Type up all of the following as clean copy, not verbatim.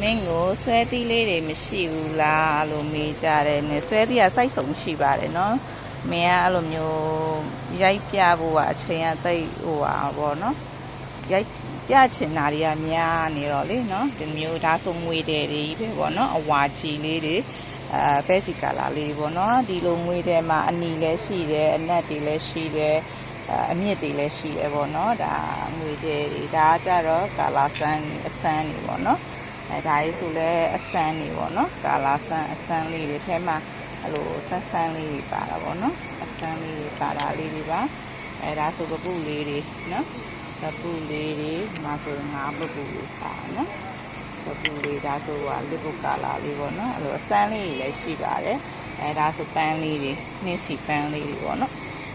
မင်းကိုဆွဲသီးလေးတွေမရှိဘူးလားလို့မေးကြတယ်နဲ့ဆွဲသီးကစိုက်ဆုံးရှိပါတယ်နော်မင်းကအဲ့လိုမျိုးရိုက်ပြဖို့ကအချိန်ကတိတ်ဟိုပါပေါ့နော်ရိုက်ပြချင်တာတွေကများနေတော့လေနော်ဒီမျိုးဒါဆိုငွေတယ်တွေပဲပေါ့နော်အဝါကြီးလေးတွေပဲစီကာလာလေးပေါ့နော်ဒီလိုငွေတယ်မှာအနီလည်းရှိတယ်အနက်တွေလည်းရှိတယ်အမြင့်တွေလည်းရှိတယ်ပေါ့နော်ဒါငွေတယ်တွေဒါကြတော့ကာလာဆန်းအဆန်းတွေပေါ့နော်ဒါရေးဆိုလဲအဆန်းတွေပေါ့နော်ကာလာဆန်းအဆန်းလေးတွေထဲမှာအဲ့လိုဆန်းဆန်းလေးတွေပါတာပေါ့နော်အဆန်းလေးတွေပါတာလေးတွေပါဒါဆိုပပုလေးတွေနော်ပပုလေးတွေမှာဆိုငါပပုလေးပါနော်ပပုလေးဒါဆိုကလစ်ပုကာလာလေးပေါ့နော်အဲ့လိုအဆန်းလေးတွေလည်းရှိပါတယ်ဒါဆိုပန်းလေးတွေနှင်းစီပန်းလေးတွေပေါ့နော်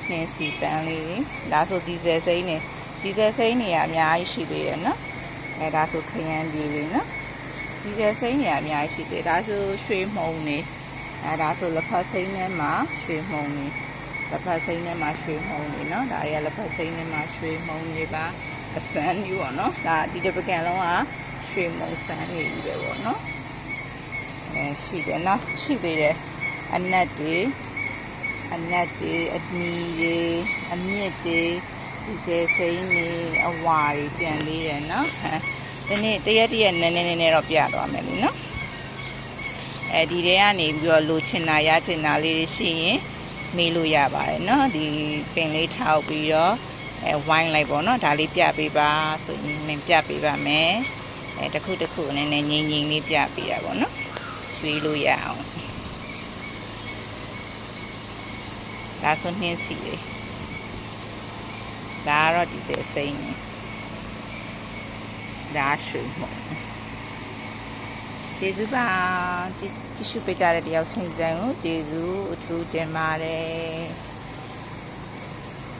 နှင်းစီပန်းလေးတွေဒါဆိုဒီဇယ်စိမ်းတွေဒီဇယ်စိမ်းတွေကအများကြီးရှိသေးတယ်နော်ဒါဆိုခရမ်းပြေးလေးနော်ဒီဇယ်စိမ်းတွေကအများကြီးရှိသေးဒါဆိုရွှေမှုံနေဒါဆိုလက်ဖက်စိမ်းထဲမှာရွှေမှုံနေလက်ဖက်စိမ်းထဲမှာရွှေမှုံနေနော်ဒါတွေကလက်ဖက်စိမ်းထဲမှာရွှေမှုံနေပါအစမ်းကြီးပေါ့နော်ဒါဒီတစ်ပကံလုံးကရွှေမှုံစမ်းနေပြီပဲပေါ့နော်ရှိတယ်နော်ရှိသေးတယ်အနက်တွေအနီတွေအမြင့်တွေဒီဇယ်စိမ်းတွေအဝါတွေကြံလေးရယ်နော်ဒီနေ့တရက်နည်းနည်းတော့ပြသွားမယ်လीနော်ဒီထဲကနေပြီးတော့လိုချင်တာရချင်တာလေးရှိရင်မေးလို့ရပါတယ်နော်ဒီပင်လေးထောက်ပြီးတော့ဝိုင်းလိုက်ပေါ့နော်ဒါလေးပြပေးပါဆိုရင်မင်းပြပေးပါမယ်တစ်ခုနည်းနည်းငြိမ်လေးပြပေးရပါတော့နော်ရွေးလို့ရအောင်ဒါဆိုနှင်းစီလေးဒါကတော့ဒီစိမ်းနေဒါရွှေမှုံကျေးဇူးပါကြည့်ရှုပေးကြတဲ့တယောက်စိန်ကိုကျေးဇူးအထူးတင်ပါတယ်